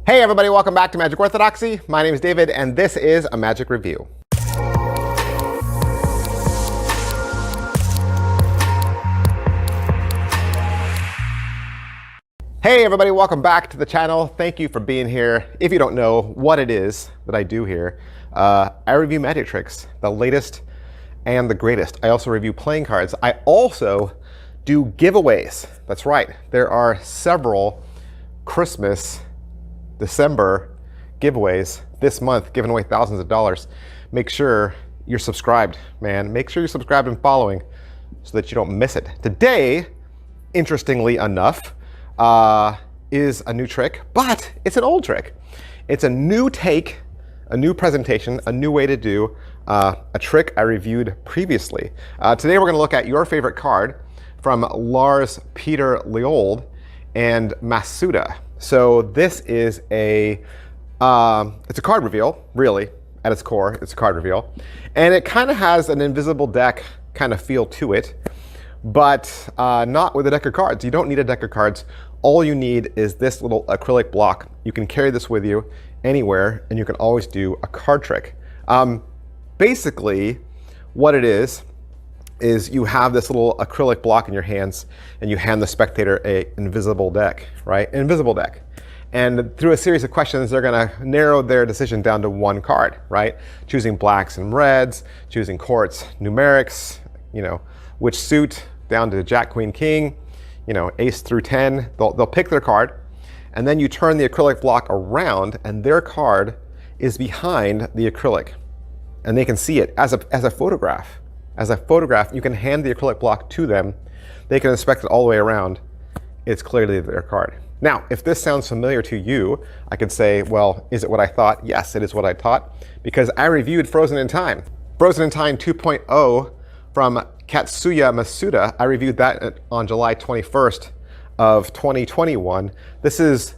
Hey everybody, welcome back to Magic Orthodoxy. My name is David and this is a Magic Review. Hey everybody, welcome back to the channel. Thank you for being here. If you don't know what it is that I do here, I review magic tricks, the latest and the greatest. I also review playing cards. I also do giveaways. That's right. There are several Christmas, December giveaways this month, giving away thousands of dollars. Make sure you're subscribed, man. Make sure you're subscribed and following so that you don't miss it. Today, interestingly enough, is a new trick, but it's an old trick. It's a new take, a new presentation, a new way to do a trick I reviewed previously. Today we're going to look at your favorite card from Lars-Peter Loeld and Masuda. So this is it's a card reveal, really, at its core. It's a card reveal. And it kind of has an invisible deck kind of feel to it, but not with a deck of cards. You don't need a deck of cards. All you need is this little acrylic block. You can carry this with you anywhere, and you can always do a card trick. Basically, what it is you have this little acrylic block in your hands and you hand the spectator an invisible deck, right? An invisible deck. And through a series of questions, they're gonna narrow their decision down to one card, right? Choosing blacks and reds, choosing courts, numerics, you know, which suit down to Jack, Queen, King, you know, ace through 10. They'll pick their card, and then you turn the acrylic block around and their card is behind the acrylic. And they can see it as a photograph. As a photograph, you can hand the acrylic block to them. They can inspect it all the way around. It's clearly their card. Now, if this sounds familiar to you, I could say, well, is it what I thought? Yes, it is what I thought, because I reviewed Frozen in Time. Frozen in Time 2.0 from Katsuya Masuda. I reviewed that on July 21st of 2021. This is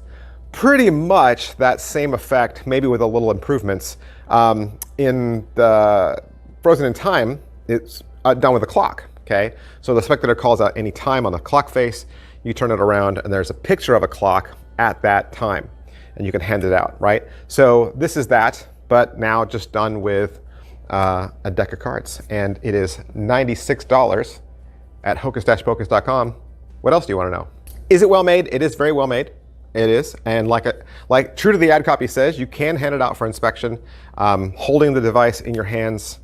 pretty much that same effect, maybe with a little improvements. In the Frozen in Time, it's done with a clock, okay? So the spectator calls out any time on the clock face, you turn it around, and there's a picture of a clock at that time, and you can hand it out, right? So this is that, but now just done with a deck of cards, and it is $96 at hocus-pocus.com. What else do you want to know? Is it well made? It is very well made. It is, and like true to the ad copy says, you can hand it out for inspection, holding the device in your hands.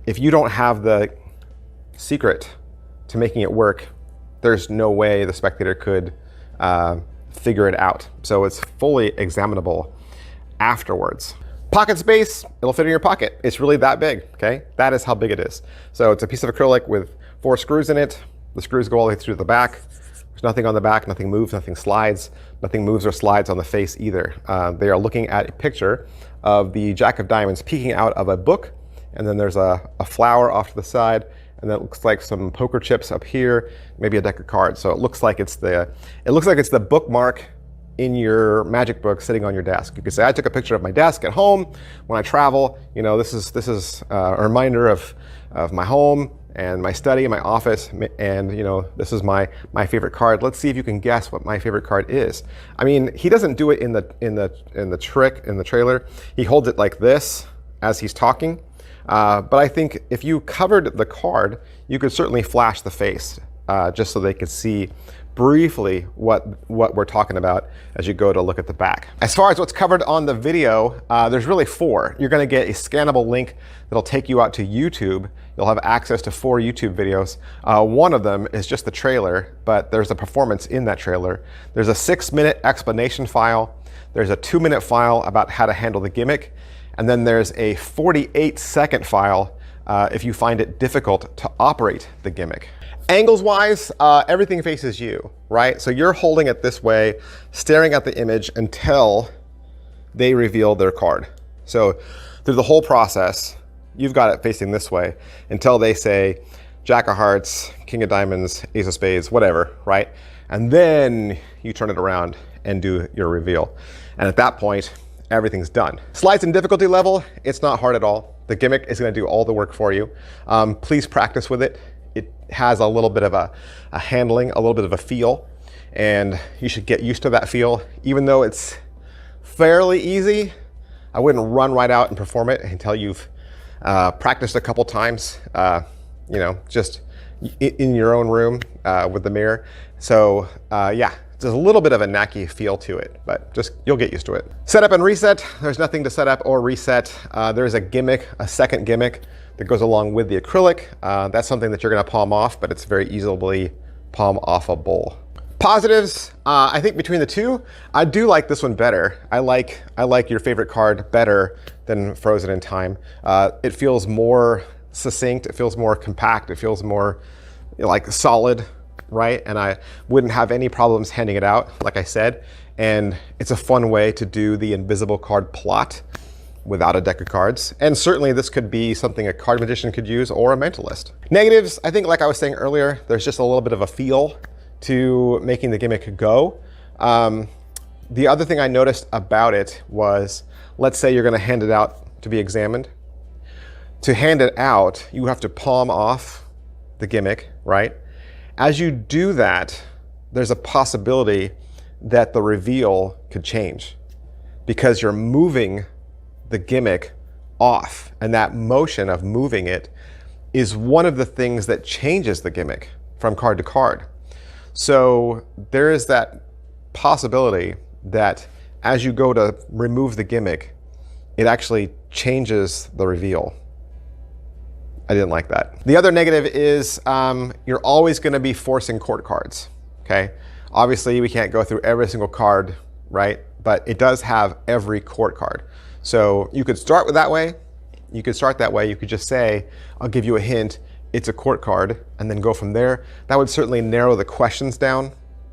If you don't have the secret to making it work, there's no way the spectator could figure it out. So it's fully examinable afterwards. Pocket space, it'll fit in your pocket. It's really that big, okay? That is how big it is. So it's a piece of acrylic with 4 screws in it. The screws go all the way through the back. There's nothing on the back, nothing moves, nothing slides. Nothing moves or slides on the face either. They are looking at a picture of the Jack of Diamonds peeking out of a book. And then there's a flower off to the side, and that looks like some poker chips up here, maybe a deck of cards. So it looks like it's the bookmark in your magic book sitting on your desk. You could say, I took a picture of my desk at home when I travel. You know, this is a reminder of my home and my study and my office, and you know, this is my favorite card. Let's see if you can guess what my favorite card is. I mean, he doesn't do it in the trailer. He holds it like this as he's talking. But I think if you covered the card, you could certainly flash the face just so they could see briefly what we're talking about as you go to look at the back. As far as what's covered on the video, there's really 4. You're going to get a scannable link that'll take you out to YouTube. You'll have access to 4 YouTube videos. One of them is just the trailer, but there's a performance in that trailer. There's a 6-minute explanation file. There's a 2-minute file about how to handle the gimmick. And then there's a 48-second file if you find it difficult to operate the gimmick. Angles-wise, everything faces you, right? So you're holding it this way, staring at the image until they reveal their card. So through the whole process, you've got it facing this way until they say Jack of Hearts, King of Diamonds, Ace of Spades, whatever, right? And then you turn it around and do your reveal. And at that point, everything's done. Slides and difficulty level, it's not hard at all. The gimmick is going to do all the work for you. Please practice with it. It has a little bit of a handling, a little bit of a feel, and you should get used to that feel. Even though it's fairly easy. I wouldn't run right out and perform it until you've practiced a couple times, you know, just in your own room with the mirror. So yeah, there's a little bit of a knacky feel to it, but just you'll get used to it. Setup and reset. There's nothing to set up or reset. There's a gimmick, a second gimmick that goes along with the acrylic. That's something that you're gonna palm off, but it's very easily palm offable. Positives, I think between the two, I do like this one better. I like your favorite card better than Frozen in Time. It feels more succinct, it feels more compact, it feels more like solid, right? And I wouldn't have any problems handing it out, like I said. And it's a fun way to do the invisible card plot without a deck of cards. And certainly this could be something a card magician could use or a mentalist. Negatives, I think like I was saying earlier, there's just a little bit of a feel to making the gimmick go. The other thing I noticed about it was, let's say you're gonna hand it out to be examined. To hand it out, you have to palm off the gimmick, right? As you do that, there's a possibility that the reveal could change because you're moving the gimmick off, and that motion of moving it is one of the things that changes the gimmick from card to card. So there is that possibility that as you go to remove the gimmick, it actually changes the reveal. I didn't like that. The other negative is you're always going to be forcing court cards, okay? Obviously, we can't go through every single card, right? But it does have every court card. So you could start with that way. You could start that way. You could just say, I'll give you a hint, it's a court card, and then go from there. That would certainly narrow the questions down,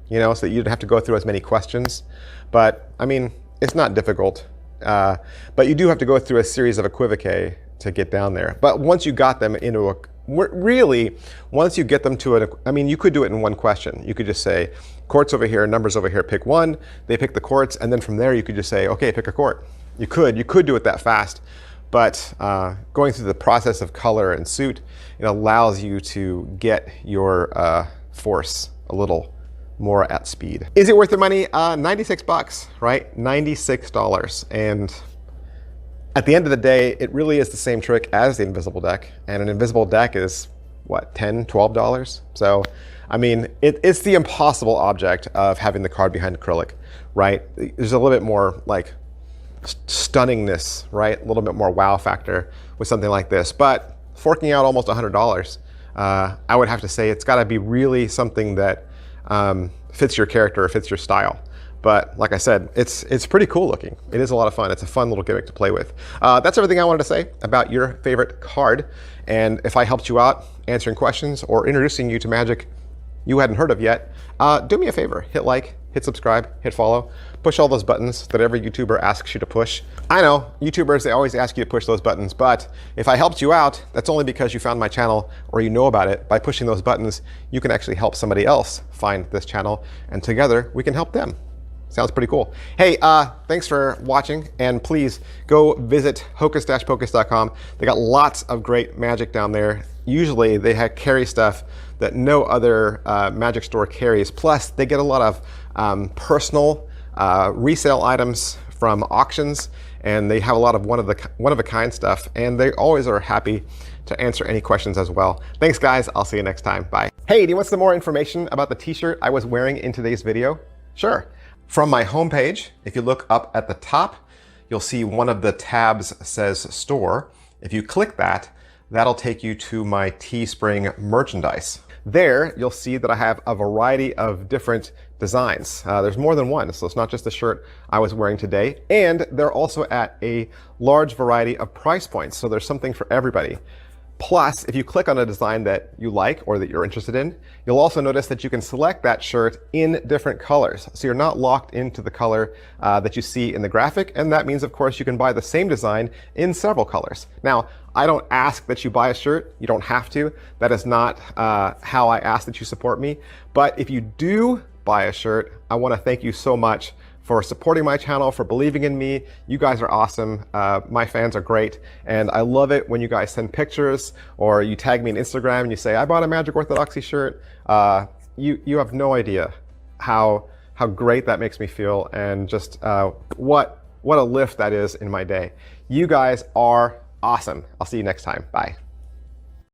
you know, so that you'd have to go through as many questions. But I mean, it's not difficult. But you do have to go through a series of equivoque to get down there. But once you got them into a, really, once you get them to I mean, you could do it in one question. You could just say, courts over here, numbers over here, pick one. They pick the courts, and then from there you could just say, okay, pick a court. You could do it that fast. But going through the process of color and suit, it allows you to get your force a little more at speed. Is it worth the money? 96 bucks, right? $96. And at the end of the day, it really is the same trick as the invisible deck. And an invisible deck is what, $10, $12? So, I mean, it's the impossible object of having the card behind acrylic, right? There's a little bit more like stunningness, right? A little bit more wow factor with something like this. But forking out almost $100, I would have to say it's got to be really something that fits your character or fits your style. But like I said, it's pretty cool looking. It is a lot of fun. It's a fun little gimmick to play with. That's everything I wanted to say about your favorite card. And if I helped you out answering questions or introducing you to magic you hadn't heard of yet, do me a favor. Hit like, hit subscribe, hit follow. Push all those buttons that every YouTuber asks you to push. I know, YouTubers, they always ask you to push those buttons, but if I helped you out, that's only because you found my channel or you know about it. By pushing those buttons, you can actually help somebody else find this channel, and together we can help them. Sounds pretty cool. Hey, thanks for watching, and please go visit hocus-pocus.com. They got lots of great magic down there. Usually they carry stuff that no other magic store carries. Plus, they get a lot of personal resale items from auctions, and they have a lot of one-of-a-kind stuff, and they always are happy to answer any questions as well. Thanks, guys. I'll see you next time. Bye. Hey, do you want some more information about the t-shirt I was wearing in today's video? Sure. From my homepage, if you look up at the top, you'll see one of the tabs says store. If you click that, that'll take you to my Teespring merchandise. There, you'll see that I have a variety of different designs. There's more than one, so it's not just the shirt I was wearing today. And they're also at a large variety of price points, so there's something for everybody. Plus, if you click on a design that you like or that you're interested in, you'll also notice that you can select that shirt in different colors. So you're not locked into the color that you see in the graphic. And that means, of course, you can buy the same design in several colors. Now, I don't ask that you buy a shirt. You don't have to. That is not how I ask that you support me. But if you do buy a shirt, I want to thank you so much for supporting my channel, for believing in me. You guys are awesome. My fans are great. And I love it when you guys send pictures or you tag me on Instagram and you say, I bought a Magic Orthodoxy shirt. You have no idea how great that makes me feel, and just what what a lift that is in my day. You guys are awesome. I'll see you next time. Bye.